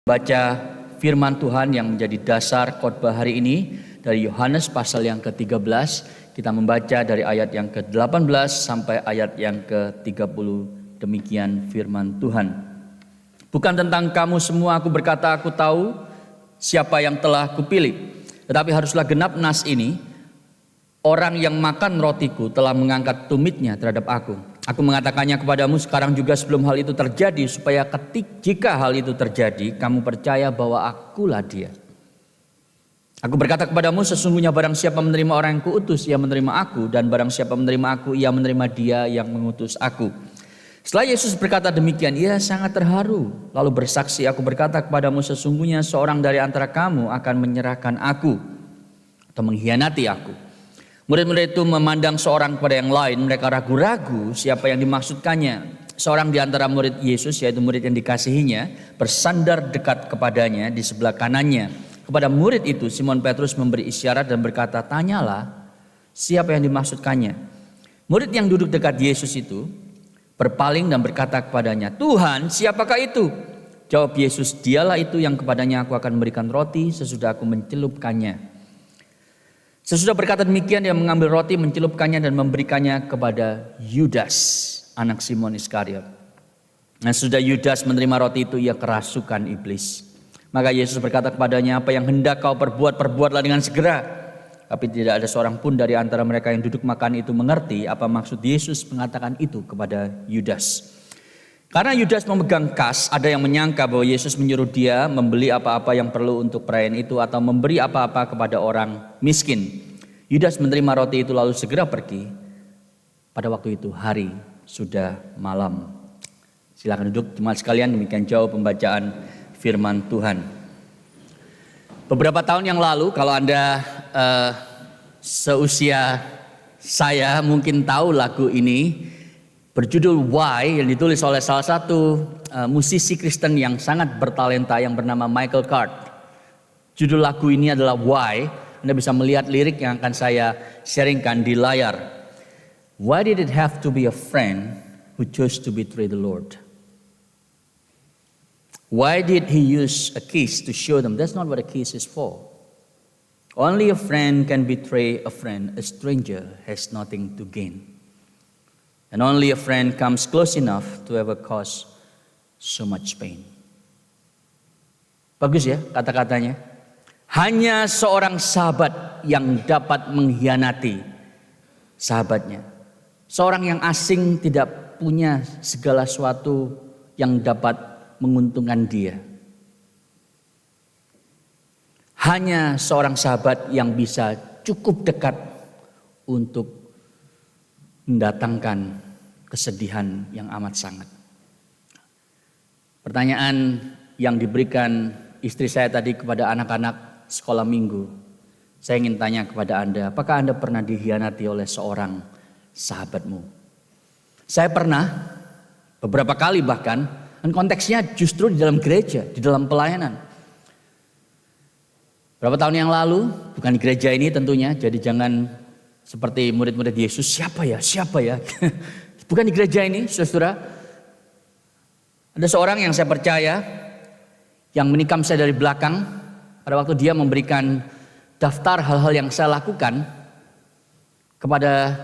Baca firman Tuhan yang menjadi dasar khotbah hari ini dari Yohanes pasal yang ke-13. Kita membaca dari ayat yang ke-18 sampai ayat yang ke-30. Demikian firman Tuhan. Bukan tentang kamu semua aku berkata aku tahu siapa yang telah kupilih. Tetapi haruslah genap nas ini. Orang yang makan rotiku telah mengangkat tumitnya terhadap aku. Aku mengatakannya kepadamu sekarang juga sebelum hal itu terjadi, supaya jika hal itu terjadi, kamu percaya bahwa akulah dia. Aku berkata kepadamu, sesungguhnya barang siapa menerima orang yang kuutus, ia menerima aku, dan barang siapa menerima aku, ia menerima dia yang mengutus aku. Setelah Yesus berkata demikian, ia sangat terharu. Lalu bersaksi, aku berkata kepadamu, sesungguhnya seorang dari antara kamu akan menyerahkan aku, atau mengkhianati aku. Murid-murid itu memandang seorang kepada yang lain, mereka ragu-ragu siapa yang dimaksudkannya. Seorang di antara murid Yesus, yaitu murid yang dikasihinya, bersandar dekat kepadanya di sebelah kanannya. Kepada murid itu Simon Petrus memberi isyarat dan berkata, tanyalah siapa yang dimaksudkannya. Murid yang duduk dekat Yesus itu berpaling dan berkata kepadanya, Tuhan, siapakah itu? Jawab Yesus, dialah itu yang kepadanya aku akan memberikan roti sesudah aku mencelupkannya. Sesudah berkata demikian, dia mengambil roti, mencelupkannya dan memberikannya kepada Yudas, anak Simon Iskariot. Nah, sudah Yudas menerima roti itu, ia kerasukan iblis. Maka Yesus berkata kepadanya, apa yang hendak kau perbuat, perbuatlah dengan segera. Tapi tidak ada seorang pun dari antara mereka yang duduk makan itu mengerti apa maksud Yesus mengatakan itu kepada Yudas. Karena Yudas memegang kas, ada yang menyangka bahwa Yesus menyuruh dia membeli apa-apa yang perlu untuk perayaan itu atau memberi apa-apa kepada orang miskin. Yudas menerima roti itu lalu segera pergi. Pada waktu itu hari sudah malam. Silakan duduk jemaat sekalian, demikian jauh pembacaan firman Tuhan. Beberapa tahun yang lalu, kalau Anda seusia saya mungkin tahu lagu ini, berjudul Why, yang ditulis oleh salah satu musisi Kristen yang sangat bertalenta yang bernama Michael Card. Judul lagu ini adalah Why. Anda bisa melihat lirik yang akan saya sharingkan di layar. Why did it have to be a friend who chose to betray the Lord? Why did he use a kiss to show them that's not what a kiss is for? Only a friend can betray a friend. A stranger has nothing to gain. And only a friend comes close enough to ever cause so much pain. Bagus ya kata-katanya. Hanya seorang sahabat yang dapat mengkhianati sahabatnya. Seorang yang asing tidak punya segala sesuatu yang dapat menguntungkan dia. Hanya seorang sahabat yang bisa cukup dekat untuk mendatangkan kesedihan yang amat sangat. Pertanyaan yang diberikan istri saya tadi kepada anak-anak sekolah minggu. Saya ingin tanya kepada Anda, apakah Anda pernah dikhianati oleh seorang sahabatmu? Saya pernah, beberapa kali bahkan, dan konteksnya justru di dalam gereja, di dalam pelayanan. Berapa tahun yang lalu, bukan di gereja ini tentunya, jadi jangan seperti murid-murid Yesus, siapa ya? Bukan di gereja ini, saudara. Ada seorang yang saya percaya, yang menikam saya dari belakang, pada waktu dia memberikan daftar hal-hal yang saya lakukan kepada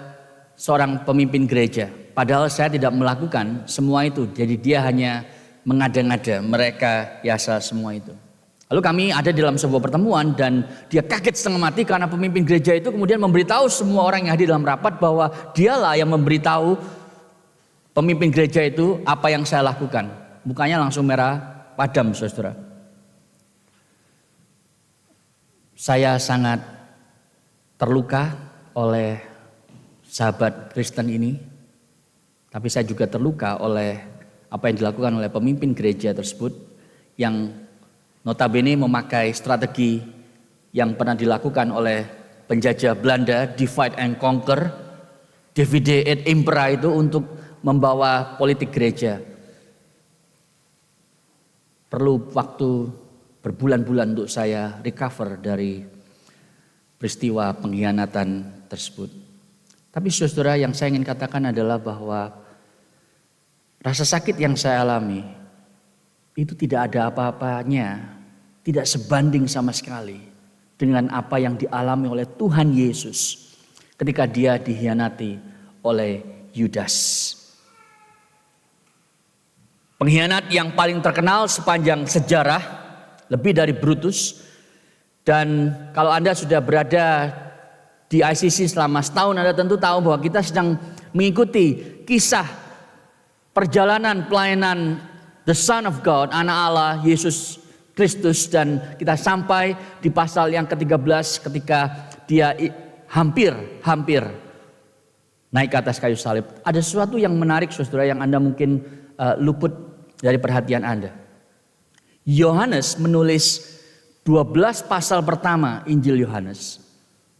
seorang pemimpin gereja. Padahal saya tidak melakukan semua itu, jadi dia hanya mengada-ngada, mereka biasa semua itu. Lalu kami ada di dalam sebuah pertemuan dan dia kaget setengah mati karena pemimpin gereja itu kemudian memberitahu semua orang yang hadir dalam rapat bahwa dialah yang memberitahu pemimpin gereja itu apa yang saya lakukan. Mukanya langsung merah padam, saudara. Saya sangat terluka oleh sahabat Kristen ini, tapi saya juga terluka oleh apa yang dilakukan oleh pemimpin gereja tersebut yang notabene memakai strategi yang pernah dilakukan oleh penjajah Belanda, divide and conquer, divide et impera itu untuk membawa politik gereja. Perlu waktu berbulan-bulan untuk saya recover dari peristiwa pengkhianatan tersebut. Tapi saudara, yang saya ingin katakan adalah bahwa rasa sakit yang saya alami itu tidak ada apa-apanya, tidak sebanding sama sekali dengan apa yang dialami oleh Tuhan Yesus ketika dia dikhianati oleh Yudas. Pengkhianat yang paling terkenal sepanjang sejarah, lebih dari Brutus. Dan kalau Anda sudah berada di ICC selama setahun, Anda tentu tahu bahwa kita sedang mengikuti kisah perjalanan pelayanan The Son of God, anak Allah, Yesus Kristus. Dan kita sampai di pasal yang ke-13 ketika dia hampir naik ke atas kayu salib. Ada sesuatu yang menarik saudara yang Anda mungkin luput dari perhatian Anda. Yohanes menulis 12 pasal pertama Injil Yohanes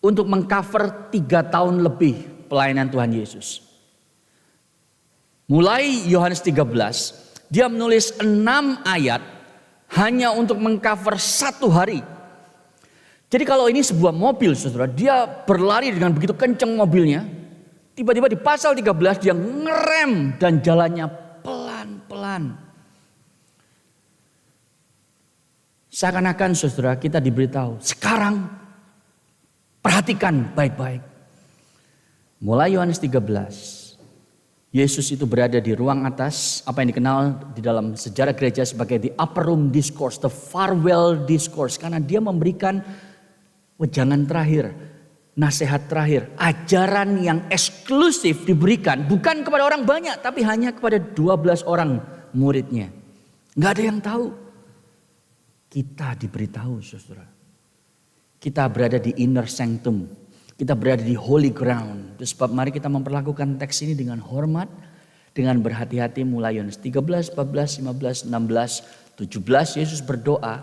untuk mengcover 3 tahun lebih pelayanan Tuhan Yesus. Mulai Yohanes 13, dia menulis 6 ayat hanya untuk mengcover 1 hari. Jadi kalau ini sebuah mobil saudara, dia berlari dengan begitu kencang mobilnya. Tiba-tiba di pasal 13 dia ngerem dan jalannya pelan-pelan. Seakan-akan saudara kita diberitahu, sekarang perhatikan baik-baik. Mulai Yohanes 13, Yesus itu berada di ruang atas, apa yang dikenal di dalam sejarah gereja sebagai the upper room discourse, the farewell discourse. Karena dia memberikan wejangan terakhir, nasihat terakhir, ajaran yang eksklusif diberikan bukan kepada orang banyak, tapi hanya kepada 12 orang muridnya. Nggak ada yang tahu. Kita diberitahu saudara. Kita berada di inner sanctum. Kita berada di holy ground. Itu sebab mari kita memperlakukan teks ini dengan hormat, dengan berhati-hati. Mulai Yohanes 13, 14, 15, 16, 17 Yesus berdoa.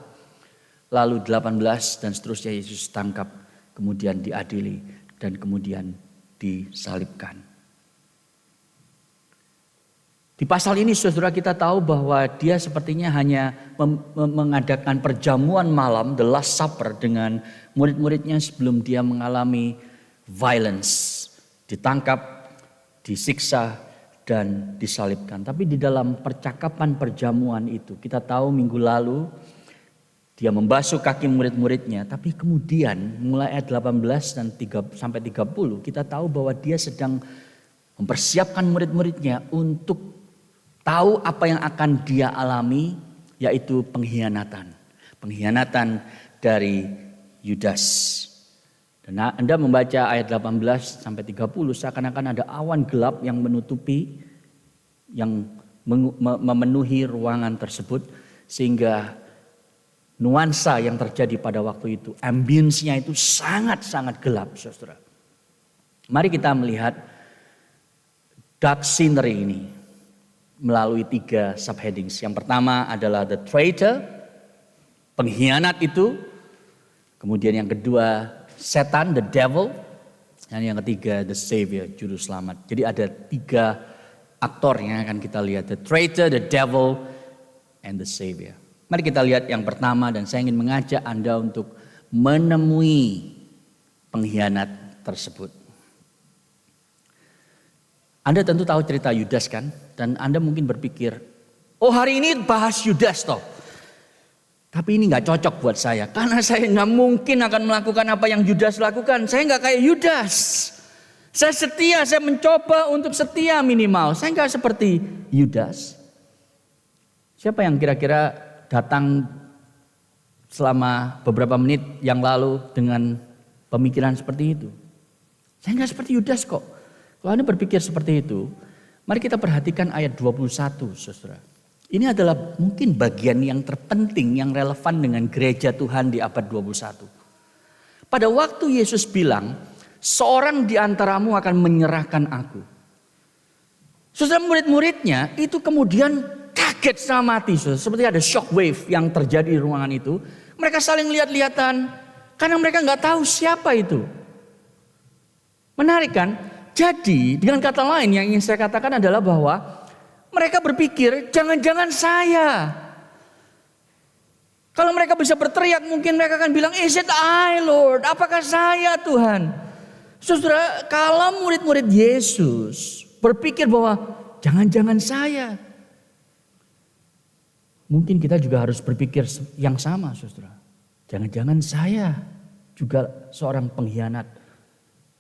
Lalu 18 dan seterusnya Yesus tangkap. Kemudian diadili dan kemudian disalibkan. Di pasal ini saudara kita tahu bahwa dia sepertinya hanya mengadakan perjamuan malam, the last supper dengan murid-muridnya sebelum dia mengalami violence. Ditangkap, disiksa dan disalibkan. Tapi di dalam percakapan perjamuan itu kita tahu minggu lalu dia membasuh kaki murid-muridnya. Tapi kemudian mulai ayat 18 dan sampai 30 kita tahu bahwa dia sedang mempersiapkan murid-muridnya untuk tahu apa yang akan dia alami, yaitu pengkhianatan. Pengkhianatan dari Yudas. Dan Anda membaca ayat 18 sampai 30 seakan-akan ada awan gelap yang menutupi, yang memenuhi ruangan tersebut. Sehingga nuansa yang terjadi pada waktu itu, ambience-nya itu sangat-sangat gelap saudara. Mari kita melihat dark scenery ini melalui 3 subheadings. Yang pertama adalah the traitor, pengkhianat itu. Kemudian yang kedua setan, the devil. Dan yang ketiga the savior, juru selamat. Jadi ada 3 aktor yang akan kita lihat. The traitor, the devil, and the savior. Mari kita lihat yang pertama dan saya ingin mengajak Anda untuk menemui pengkhianat tersebut. Anda tentu tahu cerita Yudas kan? Dan Anda mungkin berpikir, oh hari ini bahas Yudas toh. Tapi ini gak cocok buat saya. Karena saya gak mungkin akan melakukan apa yang Yudas lakukan. Saya gak kayak Yudas. Saya setia, saya mencoba untuk setia minimal. Saya gak seperti Yudas. Siapa yang kira-kira datang selama beberapa menit yang lalu dengan pemikiran seperti itu? Saya gak seperti Yudas kok. Kalau Anda berpikir seperti itu, mari kita perhatikan ayat 21 saudara. Ini adalah mungkin bagian yang terpenting, yang relevan dengan gereja Tuhan di abad 21. Pada waktu Yesus bilang, seorang di antaramu akan menyerahkan aku. Saudara, murid-muridnya itu kemudian kaget sama mati. Saudara. Seperti ada shock wave yang terjadi di ruangan itu. Mereka saling lihat-lihatan karena mereka nggak tahu siapa itu. Menarik kan? Jadi dengan kata lain yang ingin saya katakan adalah bahwa mereka berpikir jangan-jangan saya. Kalau mereka bisa berteriak mungkin mereka akan bilang, is it I Lord? Apakah saya Tuhan? Saudara, kalau murid-murid Yesus berpikir bahwa jangan-jangan saya. Mungkin kita juga harus berpikir yang sama, saudara. Jangan-jangan saya juga seorang pengkhianat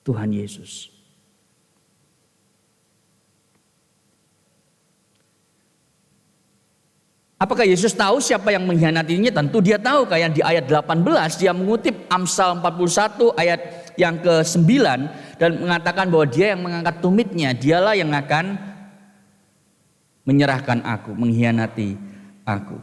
Tuhan Yesus. Apakah Yesus tahu siapa yang mengkhianatinya? Tentu dia tahu. Kayak di ayat 18 dia mengutip Amsal 41 ayat yang ke-9 dan mengatakan bahwa dia yang mengangkat tumitnya, dialah yang akan menyerahkan aku, mengkhianati aku.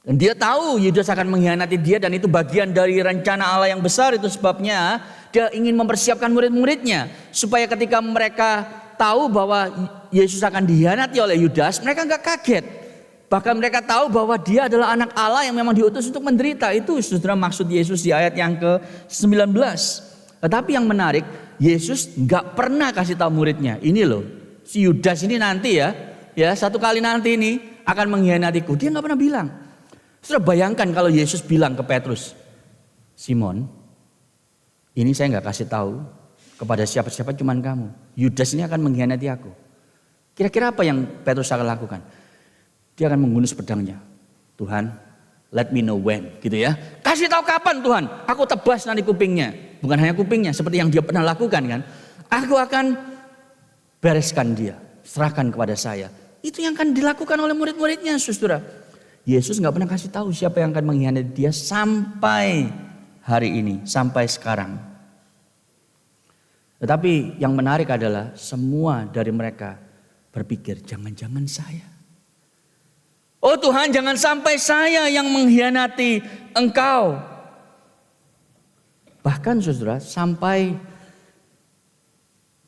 Dan dia tahu Yudas akan mengkhianati dia dan itu bagian dari rencana Allah yang besar. Itu sebabnya dia ingin mempersiapkan murid-muridnya supaya ketika mereka tahu bahwa Yesus akan dikhianati oleh Yudas, mereka nggak kaget. Bahkan mereka tahu bahwa dia adalah anak Allah yang memang diutus untuk menderita. Itu saudara maksud Yesus di ayat yang ke-19. Tetapi yang menarik, Yesus nggak pernah kasih tahu muridnya. Ini loh, si Yudas ini nanti ya satu kali nanti ini akan mengkhianatiku. Dia nggak pernah bilang. Saudara bayangkan kalau Yesus bilang ke Petrus, Simon, ini saya nggak kasih tahu kepada siapa-siapa cuman kamu. Yudas ini akan mengkhianati aku. Kira-kira apa yang Petrus akan lakukan? Dia akan menghunus pedangnya. Tuhan, let me know when, gitu ya. Kasih tahu kapan Tuhan, aku tebas nanti kupingnya. Bukan hanya kupingnya, seperti yang dia pernah lakukan kan. Aku akan bereskan dia, serahkan kepada saya. Itu yang akan dilakukan oleh murid-muridnya, saudara. Yesus nggak pernah kasih tahu siapa yang akan mengkhianati dia sampai hari ini, sampai sekarang. Tetapi yang menarik adalah semua dari mereka berpikir, jangan-jangan saya. Oh Tuhan, jangan sampai saya yang mengkhianati Engkau. Bahkan saudara, sampai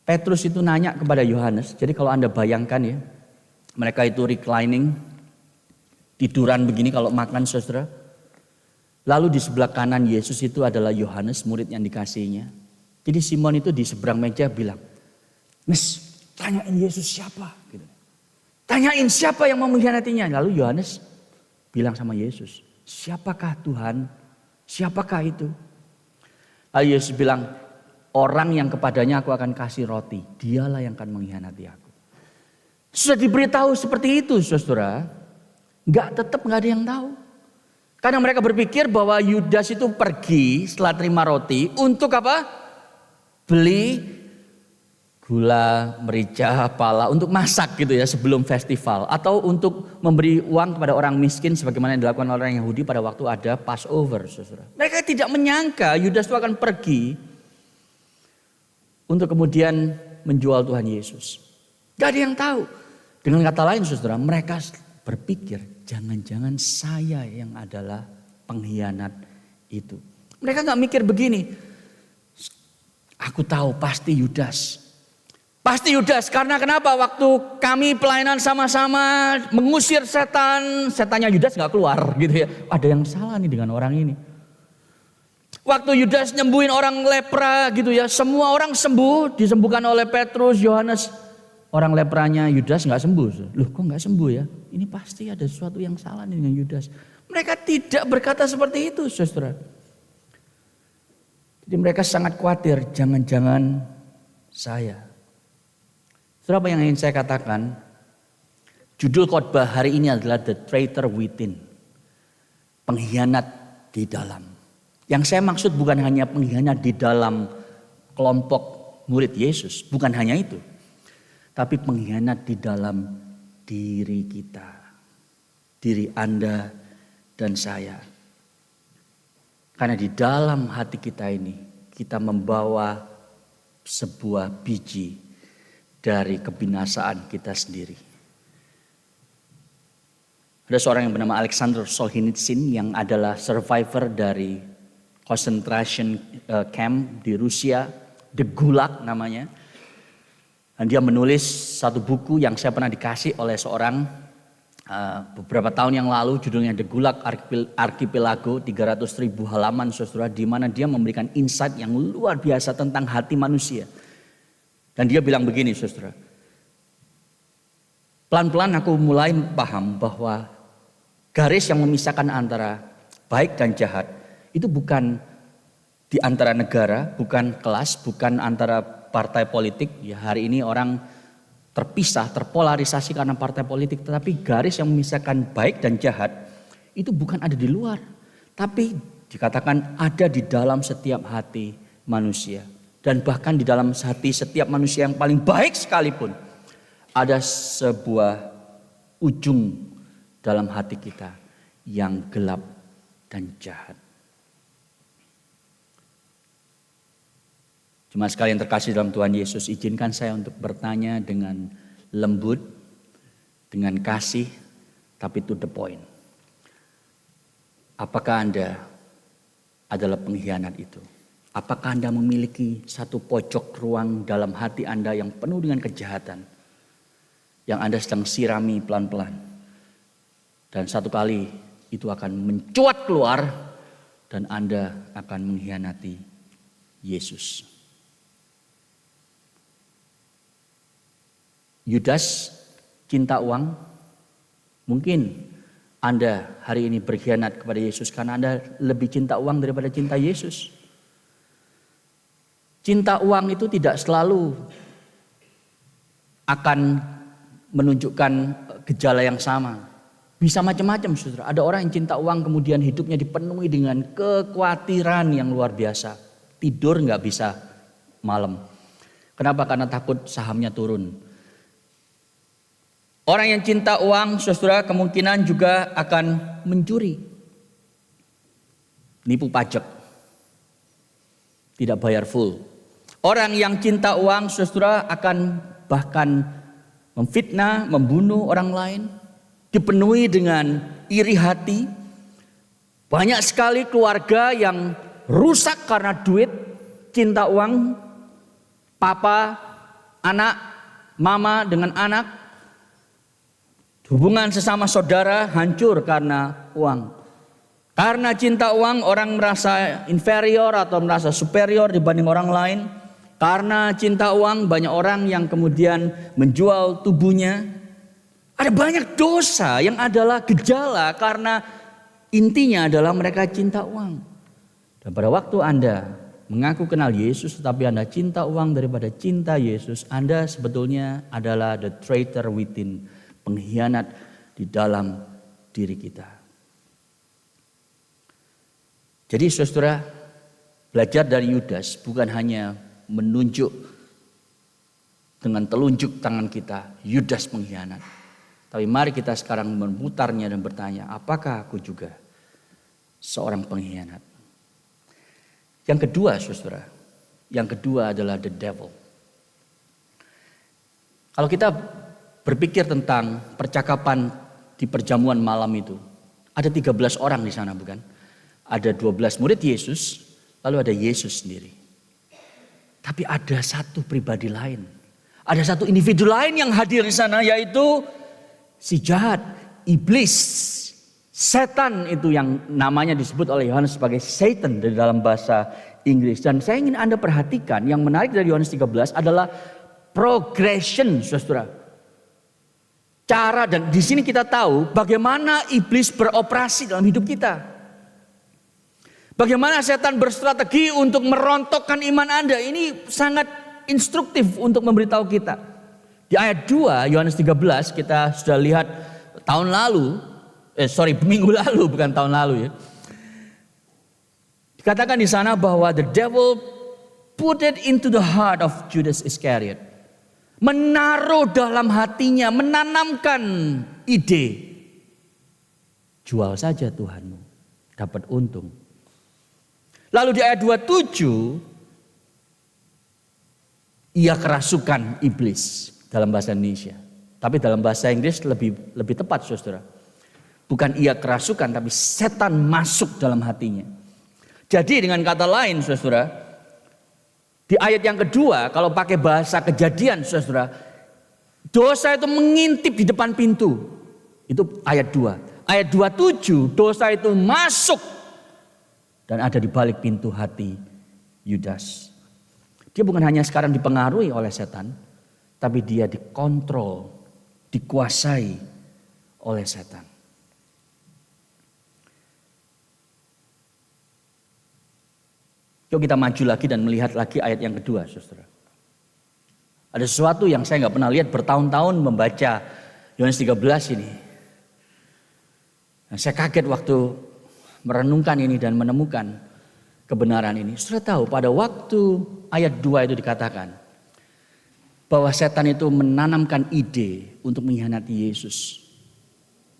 Petrus itu nanya kepada Yohanes. Jadi kalau Anda bayangkan ya, mereka itu reclining, tiduran begini kalau makan saudara. Lalu di sebelah kanan Yesus itu adalah Yohanes, murid yang dikasihinya. Jadi Simon itu di seberang meja bilang, Mas, tanyain Yesus siapa? Gitu. Tanyain siapa yang mau mengkhianatinya. Lalu Yohanes bilang sama Yesus, siapakah Tuhan? Siapakah itu? Lalu Yesus bilang, orang yang kepadanya aku akan kasih roti. Dialah yang akan mengkhianati aku. Sudah diberitahu seperti itu saudara. Tetap nggak ada yang tahu. Karena mereka berpikir bahwa Yudas itu pergi setelah terima roti. Untuk apa? Beli gula, merica, pala untuk masak gitu ya sebelum festival. Atau untuk memberi uang kepada orang miskin sebagaimana yang dilakukan oleh orang Yahudi pada waktu ada Passover. Saudara. Mereka tidak menyangka Yudas itu akan pergi untuk kemudian menjual Tuhan Yesus. Gak ada yang tahu. Dengan kata lain saudara, mereka berpikir jangan-jangan saya yang adalah pengkhianat itu. Mereka gak mikir begini, aku tahu pasti Yudas. Pasti Yudas, karena kenapa? Waktu kami pelayanan sama-sama mengusir setan, setannya Yudas gak keluar gitu ya. Ada yang salah nih dengan orang ini. Waktu Yudas nyembuhin orang lepra gitu ya, semua orang sembuh, disembuhkan oleh Petrus, Yohanes. Orang lepranya Yudas gak sembuh. Loh kok gak sembuh ya? Ini pasti ada sesuatu yang salah nih dengan Yudas. Mereka tidak berkata seperti itu saudara. Jadi mereka sangat khawatir, jangan-jangan saya. Saudara, apa yang ingin saya katakan? Judul khotbah hari ini adalah The Traitor Within. Pengkhianat di dalam. Yang saya maksud bukan hanya pengkhianat di dalam kelompok murid Yesus. Bukan hanya itu. Tapi pengkhianat di dalam diri kita. Diri Anda dan saya. Karena di dalam hati kita ini. Kita membawa sebuah biji dari kebinasaan kita sendiri. Ada seorang yang bernama Alexander Solzhenitsyn yang adalah survivor dari concentration camp di Rusia, The Gulag namanya. Dan dia menulis satu buku yang saya pernah dikasih oleh seorang beberapa tahun yang lalu, judulnya The Gulag Archipelago, 300.000 halaman saudara, di mana dia memberikan insight yang luar biasa tentang hati manusia. Dan dia bilang begini saudara, pelan-pelan aku mulai paham bahwa garis yang memisahkan antara baik dan jahat itu bukan di antara negara, bukan kelas, bukan antara partai politik. Ya hari ini orang terpisah, terpolarisasi karena partai politik. Tetapi garis yang memisahkan baik dan jahat itu bukan ada di luar. Tapi dikatakan ada di dalam setiap hati manusia. Dan bahkan di dalam hati setiap manusia yang paling baik sekalipun, ada sebuah ujung dalam hati kita yang gelap dan jahat. Jemaat sekalian terkasih dalam Tuhan Yesus, izinkan saya untuk bertanya dengan lembut, dengan kasih, tapi to the point. Apakah Anda adalah pengkhianat itu? Apakah Anda memiliki satu pojok ruang dalam hati Anda yang penuh dengan kejahatan, yang Anda sedang sirami pelan-pelan, dan satu kali itu akan mencuat keluar dan Anda akan mengkhianati Yesus? Yudas cinta uang. Mungkin Anda hari ini berkhianat kepada Yesus karena Anda lebih cinta uang daripada cinta Yesus. Cinta uang itu tidak selalu akan menunjukkan gejala yang sama. Bisa macam-macam, saudara. Ada orang yang cinta uang kemudian hidupnya dipenuhi dengan kekhawatiran yang luar biasa. Tidur nggak bisa malam. Kenapa? Karena takut sahamnya turun. Orang yang cinta uang, saudara, kemungkinan juga akan mencuri, nipu pajak, tidak bayar full. Orang yang cinta uang, saudara, akan bahkan memfitnah, membunuh orang lain, dipenuhi dengan iri hati. Banyak sekali keluarga yang rusak karena duit, cinta uang, papa, anak, mama dengan anak, hubungan sesama saudara hancur karena uang. Karena cinta uang orang merasa inferior atau merasa superior dibanding orang lain. Karena cinta uang banyak orang yang kemudian menjual tubuhnya. Ada banyak dosa yang adalah gejala karena intinya adalah mereka cinta uang. Dan pada waktu Anda mengaku kenal Yesus tetapi Anda cinta uang daripada cinta Yesus, Anda sebetulnya adalah the traitor within, pengkhianat di dalam diri kita. Jadi saudara, belajar dari Yudas bukan hanya menunjuk dengan telunjuk tangan kita, Yudas pengkhianat. Tapi mari kita sekarang memutarnya dan bertanya, apakah aku juga seorang pengkhianat? Yang kedua saudara, yang kedua adalah the devil. Kalau kita berpikir tentang percakapan di perjamuan malam itu, ada 13 orang di sana bukan? Ada 12 murid Yesus, lalu ada Yesus sendiri. Tapi ada satu pribadi lain. Ada satu individu lain yang hadir di sana, yaitu si jahat, iblis, setan, itu yang namanya disebut oleh Yohanes sebagai Satan di dalam bahasa Inggris. Dan saya ingin Anda perhatikan, yang menarik dari Yohanes 13 adalah progression, saudara. Cara, dan di sini kita tahu bagaimana iblis beroperasi dalam hidup kita. Bagaimana setan berstrategi untuk merontokkan iman Anda. Ini sangat instruktif untuk memberitahu kita. Di ayat 2 Yohanes 13 kita sudah lihat tahun lalu, minggu lalu bukan tahun lalu ya. Dikatakan di sana bahwa the devil put it into the heart of Judas Iscariot. Menaruh dalam hatinya, menanamkan ide. Jual saja Tuhanmu, dapat untung. Lalu di ayat 27, ia kerasukan iblis dalam bahasa Indonesia. Tapi dalam bahasa Inggris lebih tepat saudara. Bukan ia kerasukan, tapi setan masuk dalam hatinya. Jadi dengan kata lain saudara, di ayat yang kedua, kalau pakai bahasa Kejadian saudara, dosa itu mengintip di depan pintu. Itu ayat 2. Ayat 27, dosa itu masuk dan ada di balik pintu hati Yudas. Dia bukan hanya sekarang dipengaruhi oleh setan, tapi dia dikontrol, dikuasai oleh setan. Yuk kita maju lagi dan melihat lagi ayat yang kedua, saudara. Ada sesuatu yang saya nggak pernah lihat bertahun-tahun membaca Yohanes 13 ini. Nah, saya kaget waktu merenungkan ini dan menemukan kebenaran ini. Sudah tahu pada waktu ayat 2 itu dikatakan bahwa setan itu menanamkan ide untuk mengkhianati Yesus.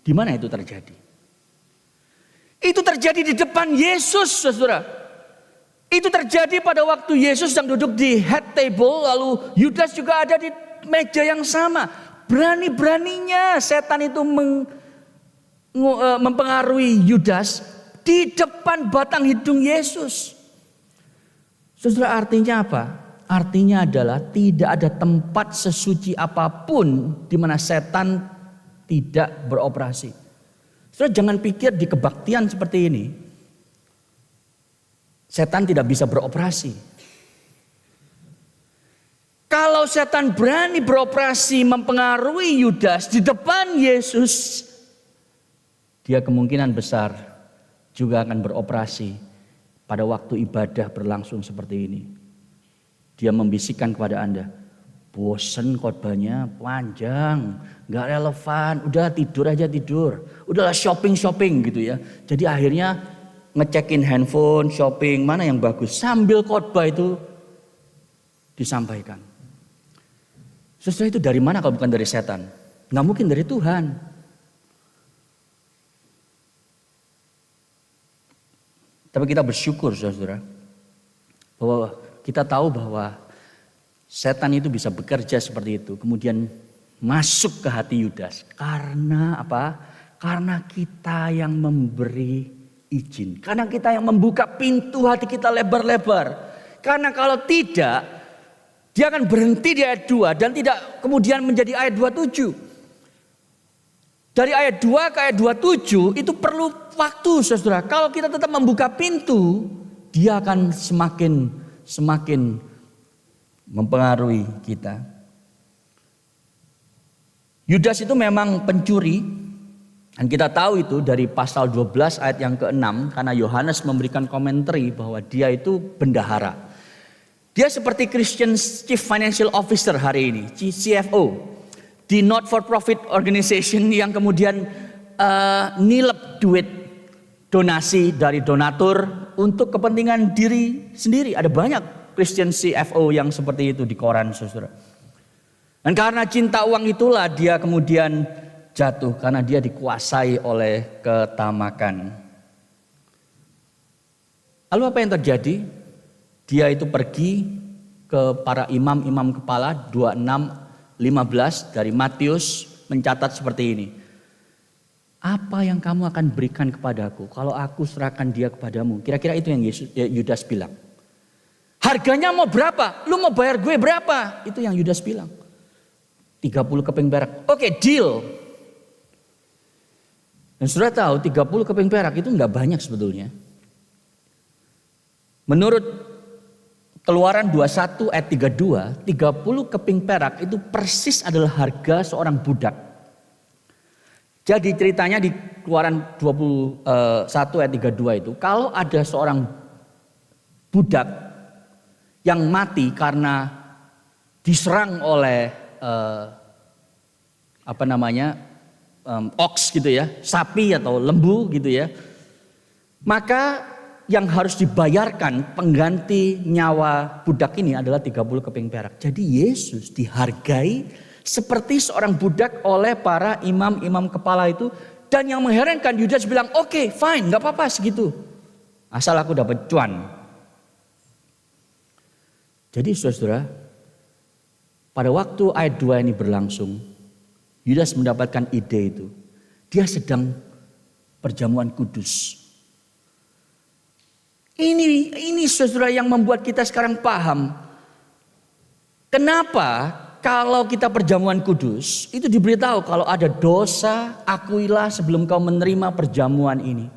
Di mana itu terjadi? Itu terjadi di depan Yesus, saudara. Itu terjadi pada waktu Yesus yang duduk di head table, lalu Yudas juga ada di meja yang sama. Berani-beraninya setan itu mempengaruhi Yudas di depan batang hidung Yesus. Saudara, artinya apa? Artinya adalah tidak ada tempat sesuci apapun di mana setan tidak beroperasi. Saudara, jangan pikir di kebaktian seperti ini setan tidak bisa beroperasi. Kalau setan berani beroperasi mempengaruhi Yudas di depan Yesus, dia kemungkinan besar juga akan beroperasi pada waktu ibadah berlangsung seperti ini. Dia membisikkan kepada Anda, bosen khotbahnya panjang, gak relevan, udah tidur aja tidur. Udahlah shopping gitu ya. Jadi akhirnya ngecekin handphone, shopping, mana yang bagus. Sambil khotbah itu disampaikan. Saudara, itu dari mana kalau bukan dari setan? Gak mungkin dari Tuhan. Tapi kita bersyukur saudara, bahwa kita tahu bahwa setan itu bisa bekerja seperti itu. Kemudian masuk ke hati Yudas. Karena apa? Karena kita yang memberi izin. Karena kita yang membuka pintu hati kita lebar-lebar. Karena kalau tidak, dia akan berhenti di ayat 2 dan tidak kemudian menjadi ayat 27. Dari ayat 2 ke ayat 27 itu perlu waktu saudara. Kalau kita tetap membuka pintu, dia akan semakin mempengaruhi kita. Yudas itu memang pencuri. Dan kita tahu itu dari pasal 12 ayat yang ke-6. Karena Yohanes memberikan komentari bahwa dia itu bendahara. Dia seperti Christian Chief Financial Officer hari ini, CFO. Di not for profit organization yang kemudian nilep duit donasi dari donatur untuk kepentingan diri sendiri. Ada banyak Christian CFO yang seperti itu di koran saudara. Dan karena cinta uang itulah dia kemudian jatuh. Karena dia dikuasai oleh ketamakan. Lalu apa yang terjadi? Dia itu pergi ke para imam-imam kepala 26:15 dari Matius mencatat seperti ini. Apa yang kamu akan berikan kepadaku kalau aku serahkan dia kepadamu? Kira-kira itu yang Yudas bilang. Harganya mau berapa? Lu mau bayar gue berapa? Itu yang Yudas bilang. 30 keping perak. Oke, deal. Dan sudah tahu 30 keping perak itu enggak banyak sebetulnya. Menurut Keluaran 21 ayat 32, 30 keping perak itu persis adalah harga seorang budak. Jadi ceritanya di Keluaran 21 ayat 32 itu, kalau ada seorang budak yang mati karena diserang oleh ox gitu ya, sapi atau lembu gitu ya, maka yang harus dibayarkan pengganti nyawa budak ini adalah 30 keping perak. Jadi Yesus dihargai seperti seorang budak oleh para imam-imam kepala itu. Dan yang mengherankan Yudas bilang, oke, fine, gak apa-apa segitu. Asal aku dapat cuan. Jadi saudara, pada waktu ayat 2 ini berlangsung, Yudas mendapatkan ide itu. Dia sedang perjamuan kudus. Ini saudara yang membuat kita sekarang paham. Kenapa kalau kita perjamuan kudus itu diberitahu kalau ada dosa akuilah sebelum kau menerima perjamuan ini.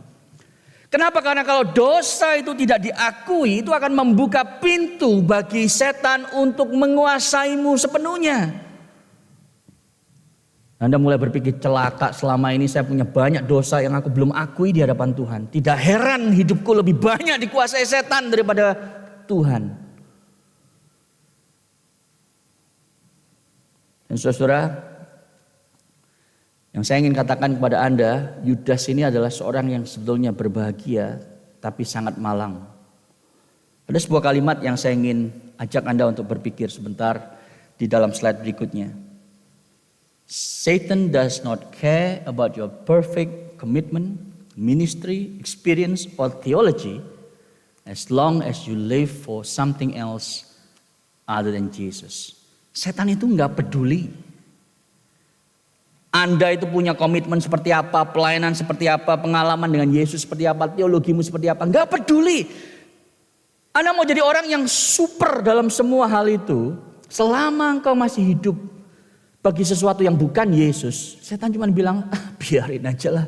Kenapa? Karena kalau dosa itu tidak diakui itu akan membuka pintu bagi setan untuk menguasaimu sepenuhnya. Anda mulai berpikir celaka selama ini saya punya banyak dosa yang aku belum akui di hadapan Tuhan. Tidak heran hidupku lebih banyak dikuasai setan daripada Tuhan. Dan saudara, yang saya ingin katakan kepada Anda, Yudas ini adalah seorang yang sebetulnya berbahagia tapi sangat malang. Ada sebuah kalimat yang saya ingin ajak Anda untuk berpikir sebentar di dalam slide berikutnya. Satan does not care about your perfect commitment, ministry, experience, or theology as long as you live for something else other than Jesus. Setan itu nggak peduli Anda itu punya komitmen seperti apa, pelayanan seperti apa, pengalaman dengan Yesus seperti apa, teologimu seperti apa. Enggak peduli. Anda mau jadi orang yang super dalam semua hal itu. Selama engkau masih hidup bagi sesuatu yang bukan Yesus. Setan cuma bilang, biarin aja lah.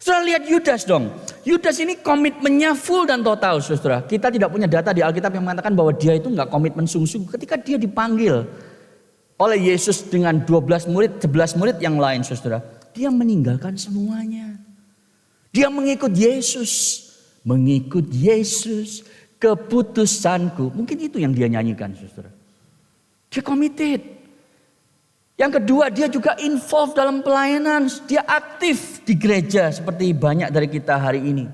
Saudara lihat Yudas dong. Yudas ini komitmennya full dan total, saudara. Kita tidak punya data di Alkitab yang mengatakan bahwa dia itu enggak komitmen sungguh-sungguh. Ketika dia dipanggil oleh Yesus dengan 12 murid, 11 murid yang lain, saudara. Dia meninggalkan semuanya. Dia mengikut Yesus. Mengikut Yesus, keputusanku. Mungkin itu yang dia nyanyikan, saudara. Dia committed. Yang kedua, dia juga involved dalam pelayanan. Dia aktif di gereja seperti banyak dari kita hari ini.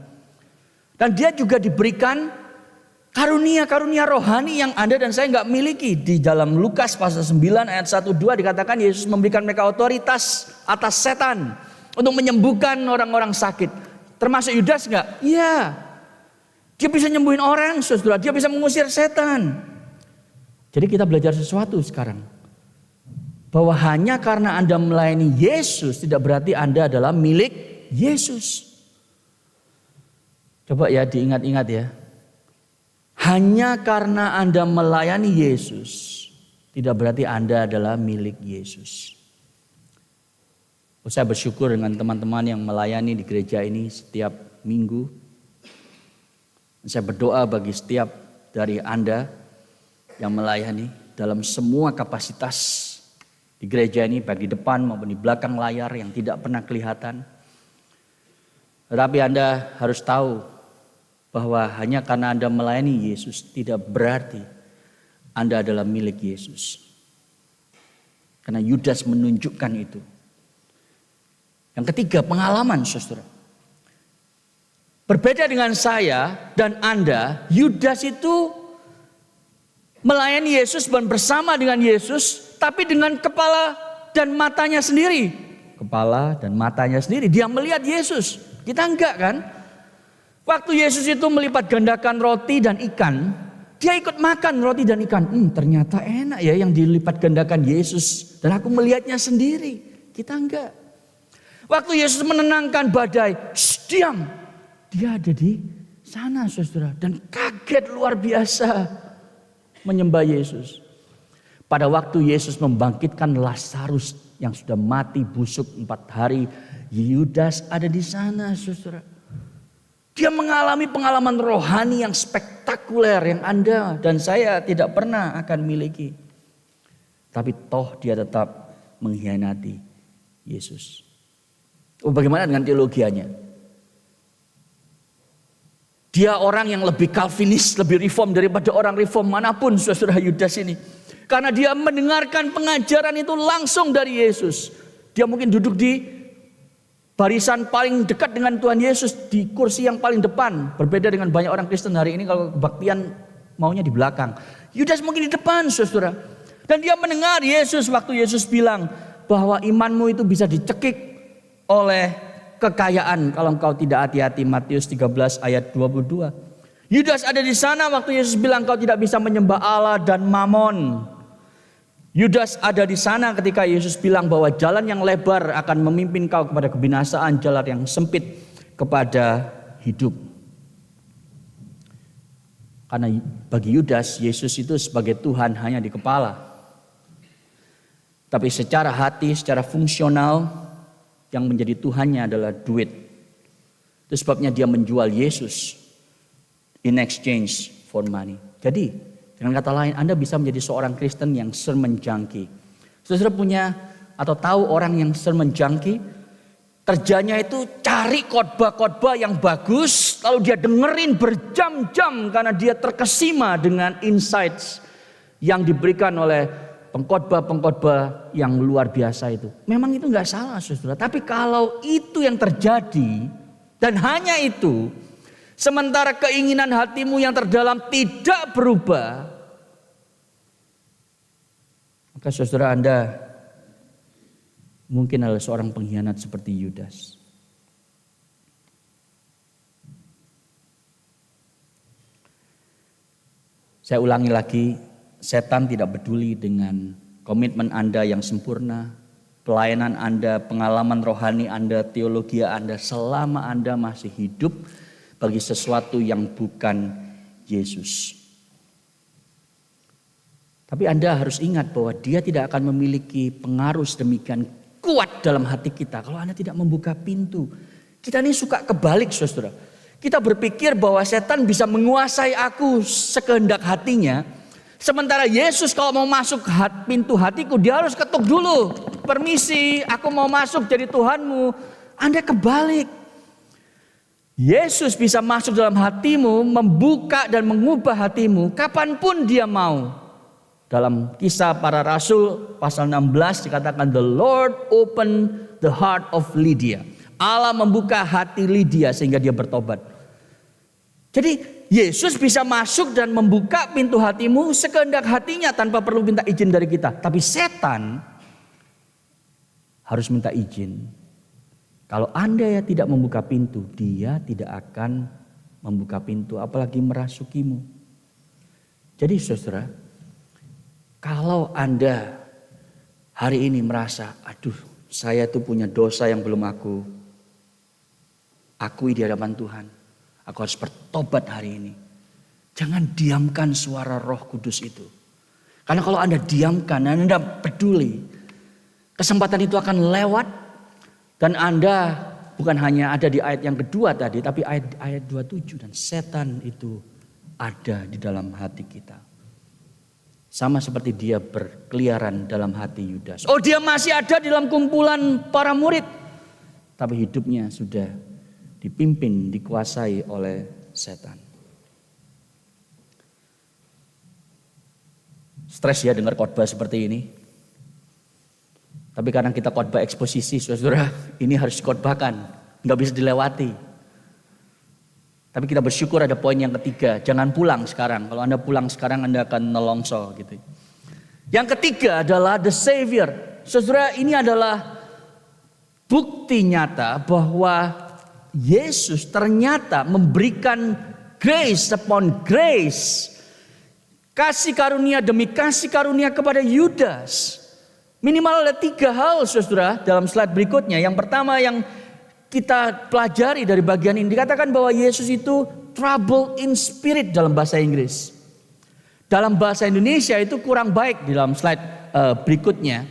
Dan dia juga diberikan karunia-karunia rohani yang Anda dan saya nggak miliki. Di dalam Lukas pasal 9 ayat 1-2 dikatakan Yesus memberikan mereka otoritas atas setan untuk menyembuhkan orang-orang sakit. Termasuk Yudas nggak? Iya. Dia bisa nyembuhin orang, saudara. Dia bisa mengusir setan. Jadi kita belajar sesuatu sekarang. Bahwa hanya karena Anda melayani Yesus tidak berarti Anda adalah milik Yesus. Coba ya diingat-ingat ya. Hanya karena Anda melayani Yesus tidak berarti Anda adalah milik Yesus. Saya bersyukur dengan teman-teman yang melayani di gereja ini setiap minggu. Saya berdoa bagi setiap dari Anda yang melayani dalam semua kapasitas di gereja ini, baik di depan maupun di belakang layar yang tidak pernah kelihatan. Tetapi Anda harus tahu bahwa hanya karena Anda melayani Yesus tidak berarti Anda adalah milik Yesus. Karena Yudas menunjukkan itu. Yang ketiga, pengalaman, saudara. Berbeda dengan saya dan Anda, Yudas itu melayani Yesus dan bersama dengan Yesus, tapi dengan kepala dan matanya sendiri. Kepala dan matanya sendiri, dia melihat Yesus. Kita enggak kan? Waktu Yesus itu melipat gandakan roti dan ikan, dia ikut makan roti dan ikan. Ternyata enak ya yang dilipat gandakan Yesus. Dan aku melihatnya sendiri. Kita enggak. Waktu Yesus menenangkan badai, diam. Dia ada di sana, saudara. Dan kaget luar biasa menyembah Yesus. Pada waktu Yesus membangkitkan Lazarus yang sudah mati busuk 4 hari. Yudas ada di sana, saudara. Dia mengalami pengalaman rohani yang spektakuler yang Anda dan saya tidak pernah akan miliki. Tapi toh dia tetap mengkhianati Yesus. Bagaimana dengan teologianya? Dia orang yang lebih Calvinis, lebih reform daripada orang reform manapun, saudara Yudas ini. Karena dia mendengarkan pengajaran itu langsung dari Yesus. Dia mungkin duduk di barisan paling dekat dengan Tuhan Yesus, di kursi yang paling depan. Berbeda dengan banyak orang Kristen hari ini kalau kebaktian maunya di belakang. Yudas mungkin di depan, saudara. Dan dia mendengar Yesus waktu Yesus bilang bahwa imanmu itu bisa dicekik oleh kekayaan kalau engkau tidak hati-hati. Matius 13 ayat 22. Yudas ada di sana waktu Yesus bilang kau tidak bisa menyembah Allah dan Mamon. Yudas ada di sana ketika Yesus bilang bahwa jalan yang lebar akan memimpin kau kepada kebinasaan, jalan yang sempit kepada hidup. Karena bagi Yudas, Yesus itu sebagai Tuhan hanya di kepala. Tapi secara hati, secara fungsional, yang menjadi Tuhannya adalah duit. Itu sebabnya dia menjual Yesus in exchange for money. Jadi dengan kata lain Anda bisa menjadi seorang Kristen yang sermon junkie. Saudara punya atau tahu orang yang sermon junkie? Kerjanya itu cari khotbah-khotbah yang bagus. Lalu dia dengerin berjam-jam karena dia terkesima dengan insights yang diberikan oleh pengkhotbah-pengkhotbah yang luar biasa itu. Memang itu nggak salah, saudara. Tapi kalau itu yang terjadi dan hanya itu, sementara keinginan hatimu yang terdalam tidak berubah, maka saudara, Anda mungkin adalah seorang pengkhianat seperti Yudas. Saya ulangi lagi, setan tidak peduli dengan komitmen Anda yang sempurna, pelayanan Anda, pengalaman rohani Anda, teologi Anda, selama Anda masih hidup bagi sesuatu yang bukan Yesus. Tapi Anda harus ingat bahwa Dia tidak akan memiliki pengaruh sedemikian kuat dalam hati kita kalau Anda tidak membuka pintu. Kita ini suka kebalik, saudara. Kita berpikir bahwa setan bisa menguasai aku sekehendak hatinya. Sementara Yesus kalau mau masuk pintu hatiku, Dia harus ketuk dulu. Permisi, aku mau masuk jadi Tuhanmu. Anda kebalik. Yesus bisa masuk dalam hatimu, membuka dan mengubah hatimu kapanpun Dia mau. Dalam Kisah Para Rasul pasal 16 dikatakan, the Lord opened the heart of Lydia. Allah membuka hati Lydia sehingga dia bertobat. Jadi Yesus bisa masuk dan membuka pintu hatimu sekehendak hatinya tanpa perlu minta izin dari kita. Tapi setan harus minta izin. Kalau Anda tidak membuka pintu, dia tidak akan membuka pintu apalagi merasukimu. Jadi saudara, kalau Anda hari ini merasa, aduh saya tuh punya dosa yang belum aku akui di hadapan Tuhan. Aku harus bertobat hari ini. Jangan diamkan suara Roh Kudus itu. Karena kalau Anda diamkan, Anda peduli, kesempatan itu akan lewat. Dan Anda bukan hanya ada di ayat yang kedua tadi, tapi ayat 27. Dan setan itu ada di dalam hati kita. Sama seperti dia berkeliaran dalam hati Yudas. Oh, dia masih ada di dalam kumpulan para murid. Tapi hidupnya sudah dipimpin, dikuasai oleh setan. Stres ya dengar khotbah seperti ini. Tapi karena kita khotbah eksposisi, saudara, ini harus dikhotbahkan, nggak bisa dilewati. Tapi kita bersyukur ada poin yang ketiga, jangan pulang sekarang. Kalau Anda pulang sekarang Anda akan nelongso gitu. Yang ketiga adalah the Savior. Saudara, ini adalah bukti nyata bahwa Yesus ternyata memberikan grace upon grace. Kasih karunia demi kasih karunia kepada Yudas. Minimal ada 3 hal, saudara, dalam slide berikutnya. Yang pertama yang kita pelajari dari bagian ini, dikatakan bahwa Yesus itu trouble in spirit dalam bahasa Inggris. Dalam bahasa Indonesia itu kurang baik di dalam slide berikutnya.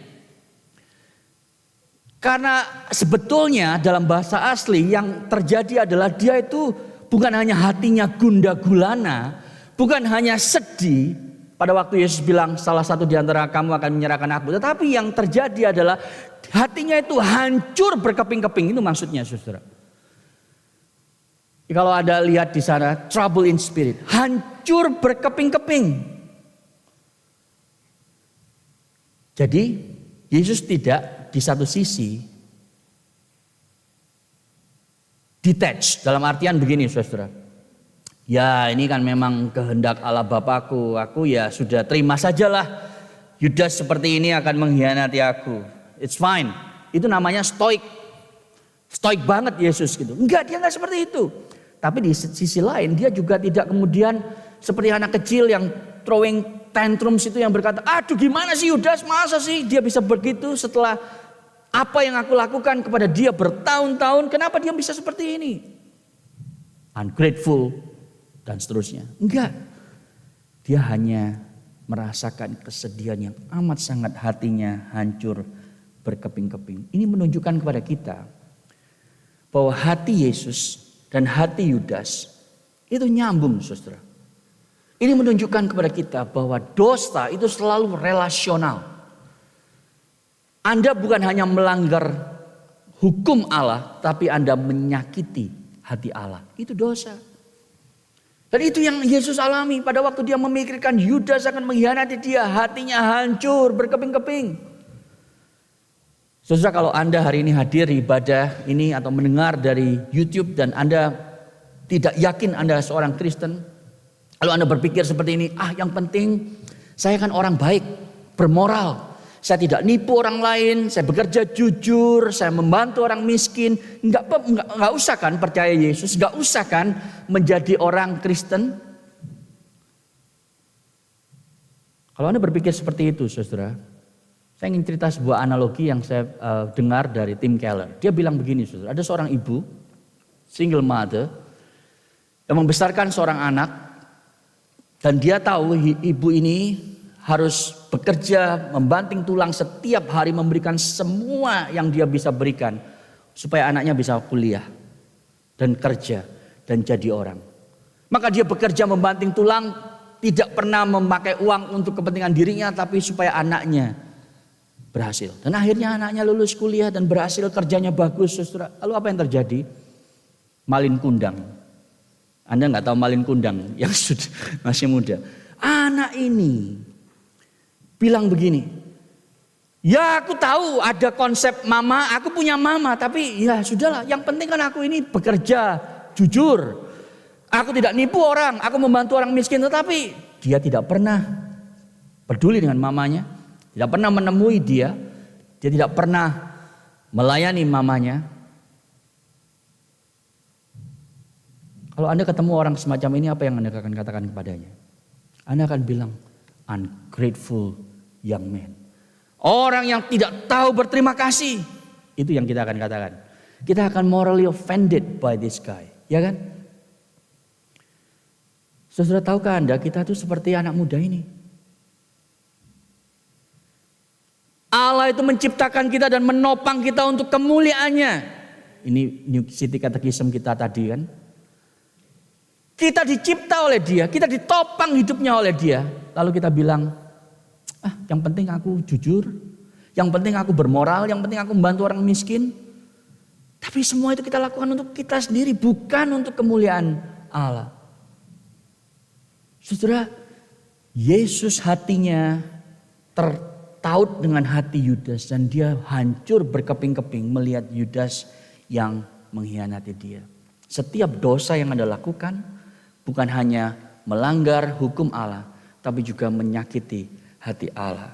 Karena sebetulnya dalam bahasa asli yang terjadi adalah dia itu bukan hanya hatinya gundah gulana, bukan hanya sedih pada waktu Yesus bilang salah satu di antara kamu akan menyerahkan aku. Tetapi yang terjadi adalah hatinya itu hancur berkeping-keping. Itu maksudnya, saudara. Kalau ada lihat di sana, trouble in spirit, hancur berkeping-keping. Jadi Yesus tidak di satu sisi detached, dalam artian begini, saudara. Ya ini kan memang kehendak Allah Bapakku, aku ya sudah terima sajalah Yudas seperti ini akan mengkhianati aku. It's fine. Itu namanya stoik. Stoik banget Yesus gitu. Enggak, dia enggak seperti itu. Tapi di sisi lain dia juga tidak kemudian seperti anak kecil yang throwing tantrums itu, yang berkata, aduh gimana sih Yudas, masa sih dia bisa begitu setelah apa yang aku lakukan kepada dia bertahun-tahun, kenapa dia bisa seperti ini? Ungrateful dan seterusnya. Enggak. Dia hanya merasakan kesedihan yang amat sangat, hatinya hancur berkeping-keping. Ini menunjukkan kepada kita bahwa hati Yesus dan hati Yudas itu nyambung, saudara. Ini menunjukkan kepada kita bahwa dosa itu selalu relasional. Anda bukan hanya melanggar hukum Allah, tapi Anda menyakiti hati Allah. Itu dosa. Dan itu yang Yesus alami pada waktu dia memikirkan Yudas akan mengkhianati dia. Hatinya hancur berkeping-keping. Saudara, kalau Anda hari ini hadir ibadah ini atau mendengar dari YouTube dan Anda tidak yakin Anda seorang Kristen. Lalu Anda berpikir seperti ini, yang penting saya kan orang baik, bermoral. Saya tidak nipu orang lain, saya bekerja jujur, saya membantu orang miskin. Enggak usah kan percaya Yesus, enggak usah kan menjadi orang Kristen. Kalau Anda berpikir seperti itu, saudara, saya ingin cerita sebuah analogi yang saya dengar dari Tim Keller. Dia bilang begini, saudara, ada seorang ibu, single mother, yang membesarkan seorang anak, dan dia tahu ibu ini harus bekerja, membanting tulang setiap hari, memberikan semua yang dia bisa berikan supaya anaknya bisa kuliah dan kerja dan jadi orang. Maka dia bekerja membanting tulang, tidak pernah memakai uang untuk kepentingan dirinya, tapi supaya anaknya berhasil. Dan akhirnya anaknya lulus kuliah dan berhasil, kerjanya bagus, saudara. Lalu apa yang terjadi? Malin kundang. Anda nggak tahu malin kundang yang sudah masih muda. Anak ini bilang begini, ya aku tahu ada konsep mama, aku punya mama, tapi ya sudahlah, yang penting kan aku ini bekerja jujur, aku tidak nipu orang, aku membantu orang miskin. Tetapi dia tidak pernah peduli dengan mamanya, tidak pernah menemui dia tidak pernah melayani mamanya. Kalau Anda ketemu orang semacam ini, apa yang Anda akan katakan kepadanya? Anda akan bilang, ungrateful young man. Orang yang tidak tahu berterima kasih. Itu yang kita akan katakan. Kita akan morally offended by this guy. Ya kan? Saudara, tahukah Anda kita tuh seperti anak muda ini? Allah itu menciptakan kita dan menopang kita untuk kemuliaannya. Ini New City Catechism kita tadi kan. Kita dicipta oleh dia, kita ditopang hidupnya oleh dia. Lalu kita bilang, yang penting aku jujur, yang penting aku bermoral, yang penting aku membantu orang miskin. Tapi semua itu kita lakukan untuk kita sendiri, bukan untuk kemuliaan Allah. Saudara, Yesus hatinya tertaut dengan hati Yudas dan dia hancur berkeping-keping melihat Yudas yang mengkhianati dia. Setiap dosa yang Anda lakukan bukan hanya melanggar hukum Allah, tapi juga menyakiti hati Allah.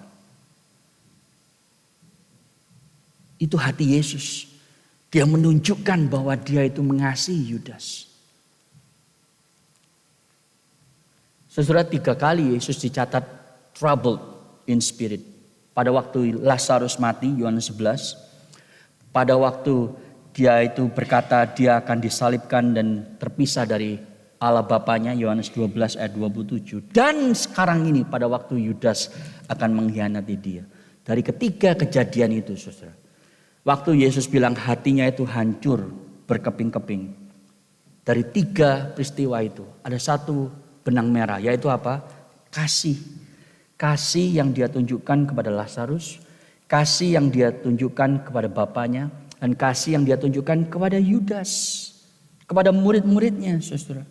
Itu hati Yesus. Dia menunjukkan bahwa dia itu mengasihi Yudas. Saudara, 3 kali Yesus dicatat troubled in spirit. Pada waktu Lazarus mati, Yohanes 11. Pada waktu dia itu berkata dia akan disalibkan dan terpisah dari Allah Bapanya, Yohanes 12 ayat 27. Dan sekarang ini pada waktu Yudas akan mengkhianati dia. Dari ketiga kejadian itu, saudara. Waktu Yesus bilang hatinya itu hancur berkeping-keping. Dari 3 peristiwa itu ada satu benang merah, yaitu apa? Kasih. Kasih yang dia tunjukkan kepada Lazarus, kasih yang dia tunjukkan kepada bapaknya, dan kasih yang dia tunjukkan kepada Yudas, kepada murid-muridnya, saudara.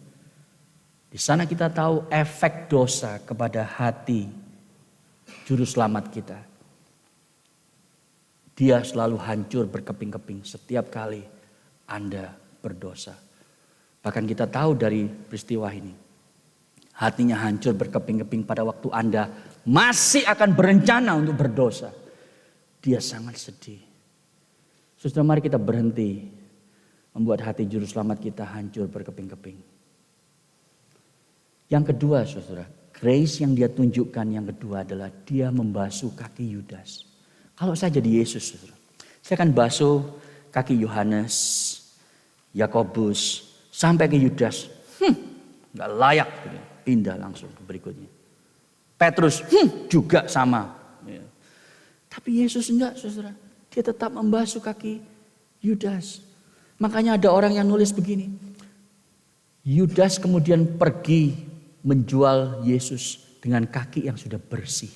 Di sana kita tahu efek dosa kepada hati juru selamat kita. Dia selalu hancur berkeping-keping setiap kali Anda berdosa. Bahkan kita tahu dari peristiwa ini, hatinya hancur berkeping-keping pada waktu Anda masih akan berencana untuk berdosa. Dia sangat sedih. Saudara, mari kita berhenti membuat hati juru selamat kita hancur berkeping-keping. Yang kedua, saudara, grace yang dia tunjukkan yang kedua adalah dia membasuh kaki Yudas. Kalau saya jadi Yesus, saudara, saya akan basuh kaki Yohanes, Yakobus, sampai ke Yudas. Gak layak, pindah langsung ke berikutnya. Petrus, juga sama. Tapi Yesus enggak, saudara. Dia tetap membasuh kaki Yudas. Makanya ada orang yang nulis begini. Yudas kemudian pergi menjual Yesus dengan kaki yang sudah bersih.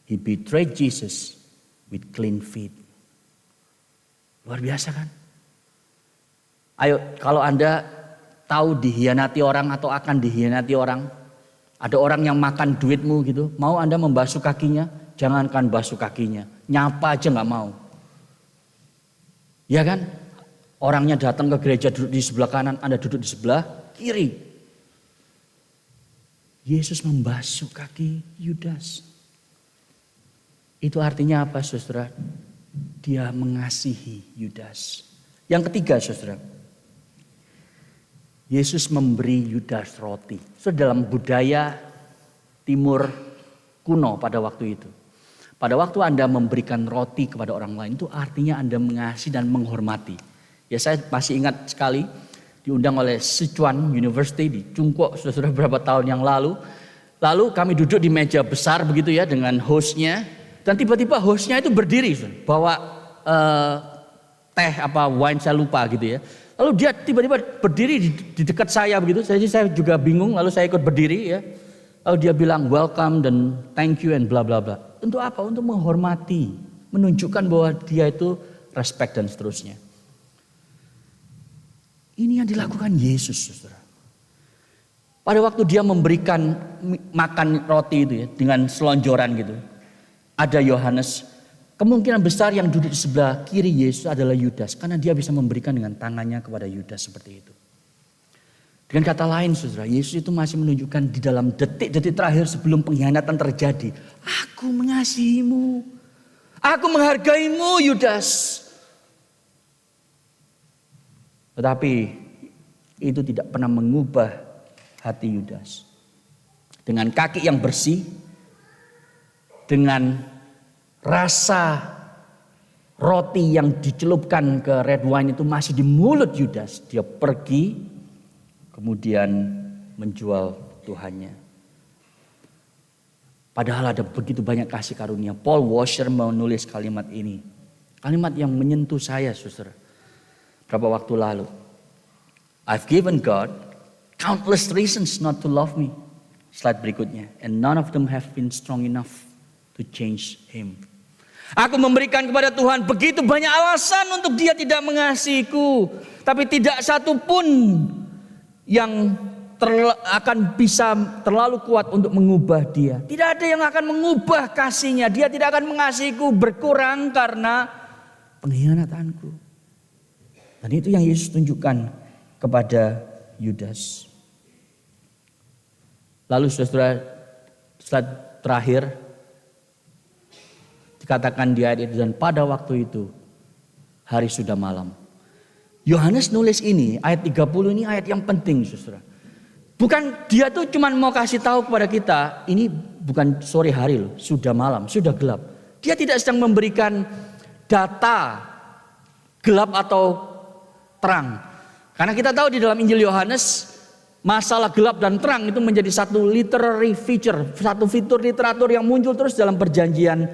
He betrayed Jesus with clean feet. Luar biasa kan? Ayo, kalau Anda tahu dihianati orang atau akan dihianati orang? Ada orang yang makan duitmu gitu, mau Anda membasuh kakinya? Jangankan basuh kakinya, nyapa aja nggak mau. Ya kan? Orangnya datang ke gereja duduk di sebelah kanan, Anda duduk di sebelah kiri. Yesus membasuh kaki Yudas. Itu artinya apa, saudara? Dia mengasihi Yudas. Yang ketiga, saudara, Yesus memberi Yudas roti. So, dalam budaya timur kuno pada waktu itu. Pada waktu Anda memberikan roti kepada orang lain, itu artinya Anda mengasihi dan menghormati. Ya, saya masih ingat sekali diundang oleh Sichuan University di Chungkwok sudah beberapa tahun yang lalu. Lalu kami duduk di meja besar begitu ya dengan hostnya. Dan tiba-tiba hostnya itu berdiri, bawa teh apa wine saya lupa gitu ya. Lalu dia tiba-tiba berdiri di dekat saya begitu. Jadi saya juga bingung, lalu saya ikut berdiri ya. Lalu dia bilang welcome dan thank you and bla bla bla. Untuk apa? Untuk menghormati, menunjukkan bahwa dia itu respect dan seterusnya. Ini yang dilakukan Yesus, saudara. Pada waktu dia memberikan makan roti itu ya dengan selonjoran gitu. Ada Yohanes, kemungkinan besar yang duduk di sebelah kiri Yesus adalah Yudas. Karena dia bisa memberikan dengan tangannya kepada Yudas seperti itu. Dengan kata lain saudara, Yesus itu masih menunjukkan di dalam detik-detik terakhir sebelum pengkhianatan terjadi. Aku mengasihimu, aku menghargaimu Yudas. Tetapi itu tidak pernah mengubah hati Yudas. Dengan kaki yang bersih, dengan rasa roti yang dicelupkan ke red wine itu masih di mulut Yudas. Dia pergi kemudian menjual Tuhannya. Padahal ada begitu banyak kasih karunia. Paul Washer menulis kalimat ini. Kalimat yang menyentuh saya, saudara. Berapa waktu lalu. I've given God countless reasons not to love me. Slide berikutnya. And none of them have been strong enough to change him. Aku memberikan kepada Tuhan begitu banyak alasan untuk dia tidak mengasihiku. Tapi tidak satu pun yang akan bisa terlalu kuat untuk mengubah dia. Tidak ada yang akan mengubah kasihnya. Dia tidak akan mengasihiku berkurang karena pengkhianatanku. Dan itu yang Yesus tunjukkan kepada Yudas. Lalu saudara, slide terakhir dikatakan di ayat itu, dan pada waktu itu hari sudah malam. Yohanes nulis ini, ayat 30 ini ayat yang penting saudara. Bukan dia tuh cuma mau kasih tahu kepada kita, ini bukan sore hari loh, sudah malam, sudah gelap. Dia tidak sedang memberikan data gelap atau terang. Karena kita tahu di dalam Injil Yohanes, masalah gelap dan terang itu menjadi satu literary feature, satu fitur literatur yang muncul terus dalam perjanjian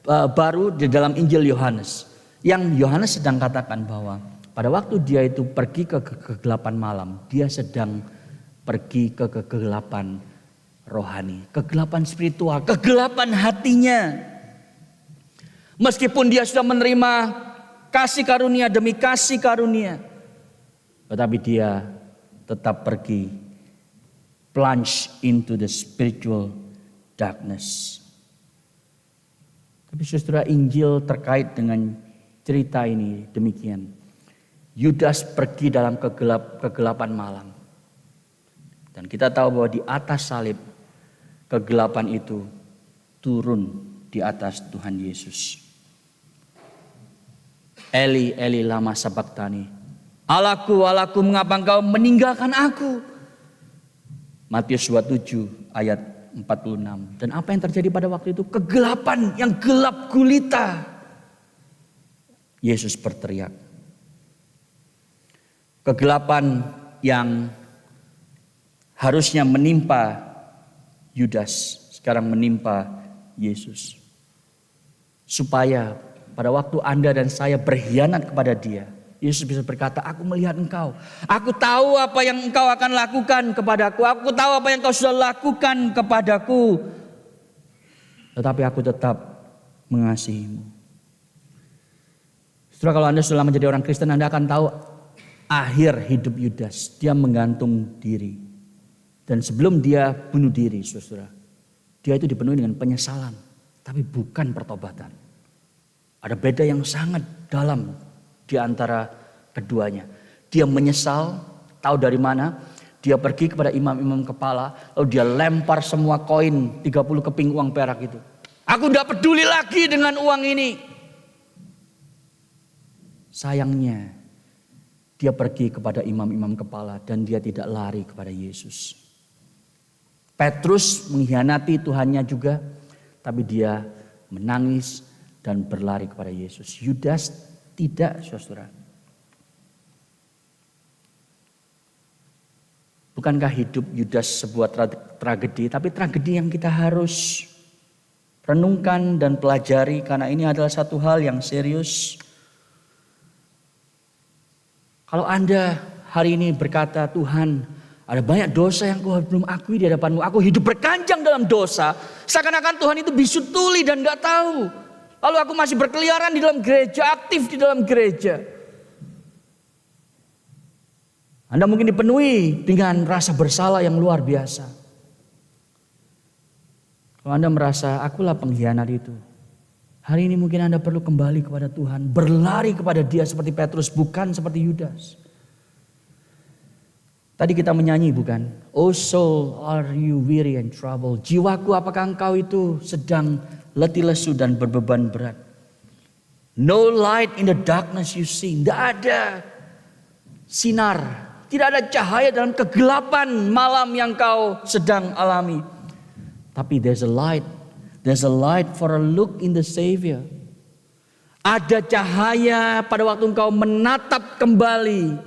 baru di dalam Injil Yohanes. Yang Yohanes sedang katakan bahwa pada waktu dia itu pergi ke kegelapan malam, dia sedang pergi ke kegelapan rohani, kegelapan spiritual, kegelapan hatinya. Meskipun dia sudah menerima kasih karunia demi kasih karunia, tetapi dia tetap pergi plunge into the spiritual darkness. Tapi saudara, Injil terkait dengan cerita ini demikian. Yudas pergi dalam kegelapan malam. Dan kita tahu bahwa di atas salib kegelapan itu turun di atas Tuhan Yesus. Eli, Eli lama sabachthani. Allahku, Allahku, mengapa engkau meninggalkan aku? Matius 27 ayat 46. Dan apa yang terjadi pada waktu itu? Kegelapan yang gelap gulita. Yesus berteriak. Kegelapan yang harusnya menimpa Yudas sekarang menimpa Yesus. Supaya pada waktu Anda dan saya berkhianat kepada dia, Yesus bisa berkata, aku melihat engkau. Aku tahu apa yang engkau akan lakukan kepadaku. Aku tahu apa yang engkau sudah lakukan kepadaku. Tetapi aku tetap mengasihimu. Setelah kalau Anda sudah menjadi orang Kristen, Anda akan tahu akhir hidup Yudas. Dia menggantung diri. Dan sebelum dia bunuh diri, saudara, dia itu dipenuhi dengan penyesalan. Tapi bukan pertobatan. Ada beda yang sangat dalam di antara keduanya. Dia menyesal, tahu dari mana? Dia pergi kepada imam-imam kepala, lalu dia lempar semua koin 30 keping uang perak itu. Aku tidak peduli lagi dengan uang ini. Sayangnya, dia pergi kepada imam-imam kepala dan dia tidak lari kepada Yesus. Petrus mengkhianati Tuhannya juga, tapi dia menangis dan berlari kepada Yesus. Yudas tidak, saudara. Bukankah hidup Yudas sebuah tragedi, tapi tragedi yang kita harus renungkan dan pelajari karena ini adalah satu hal yang serius. Kalau Anda hari ini berkata, Tuhan, ada banyak dosa yang Kau belum akui di hadapan-Mu. Aku hidup berkanjang dalam dosa. Seakan-akan Tuhan itu bisu tuli dan gak tahu. Lalu aku masih berkeliaran di dalam gereja, aktif di dalam gereja. Anda mungkin dipenuhi dengan rasa bersalah yang luar biasa. Kalau Anda merasa akulah pengkhianat itu, hari ini mungkin Anda perlu kembali kepada Tuhan, berlari kepada Dia seperti Petrus, bukan seperti Yudas. Tadi kita menyanyi bukan? Oh soul, are you weary and troubled? Jiwaku, apakah engkau itu sedang letih lesu dan berbeban berat? No light in the darkness you see. Tidak ada sinar, tidak ada cahaya dalam kegelapan malam yang kau sedang alami. Tapi there's a light. There's a light for a look in the Savior. Ada cahaya pada waktu engkau menatap kembali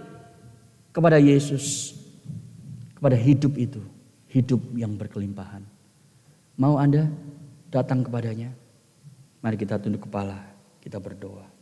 kepada Yesus. Kepada hidup itu. Hidup yang berkelimpahan. Mau Anda datang kepadanya? Mari kita tunduk kepala. Kita berdoa.